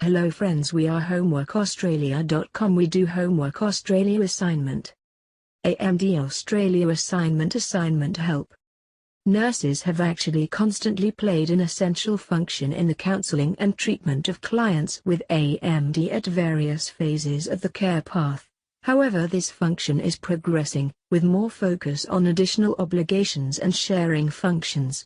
Hello friends, we are homeworkaustralia.com. We do Homework Australia assignment. AMD Australia assignment help. Nurses have actually constantly played an essential function in the counseling and treatment of clients with AMD at various phases of the care path. However, this function is progressing, with more focus on additional obligations and sharing functions.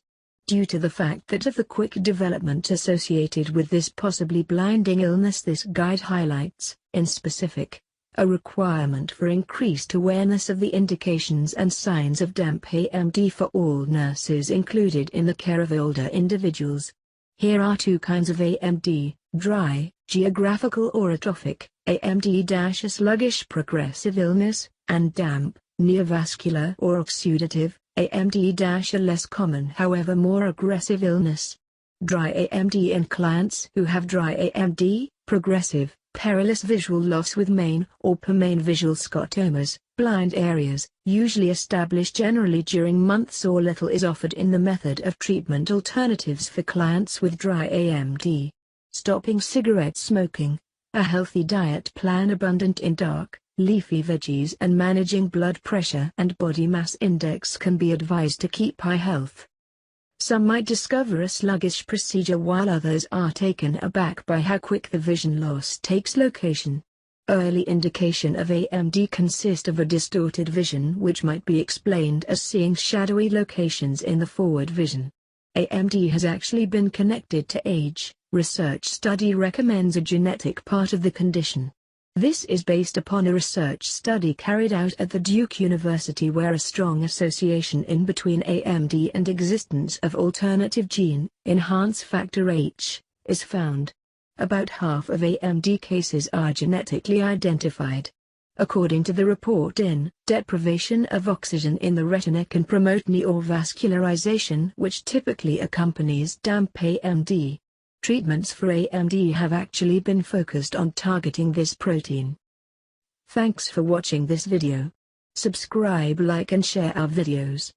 Due to the fact that of the quick development associated with this possibly blinding illness, this guide highlights, in specific, a requirement for increased awareness of the indications and signs of DAMP AMD for all nurses included in the care of older individuals. Here are two kinds of AMD: dry, geographical or atrophic, AMD- a sluggish progressive illness, and DAMP, neovascular or oxidative, AMD- a less common however more aggressive illness. Dry AMD in clients who have dry AMD, progressive, perilous visual loss with main or permain visual scotomas, blind areas, usually established generally during months or little, is offered in the method of treatment alternatives for clients with dry AMD. Stopping cigarette smoking, a healthy diet plan abundant in dark, leafy veggies, and managing blood pressure and body mass index can be advised to keep eye health. Some might discover a sluggish procedure while others are taken aback by how quick the vision loss takes location. Early indication of AMD consist of a distorted vision which might be explained as seeing shadowy locations in the forward vision. AMD has actually been connected to age. Research study recommends a genetic part of the condition. This is based upon a research study carried out at the Duke University where a strong association in between AMD and existence of alternative gene, enhance factor H, is found. About half of AMD cases are genetically identified. According to the report, deprivation of oxygen in the retina can promote neovascularization, which typically accompanies DAMP AMD. Treatments for AMD have actually been focused on targeting this protein. Thanks for watching this video. Subscribe, like and share our videos.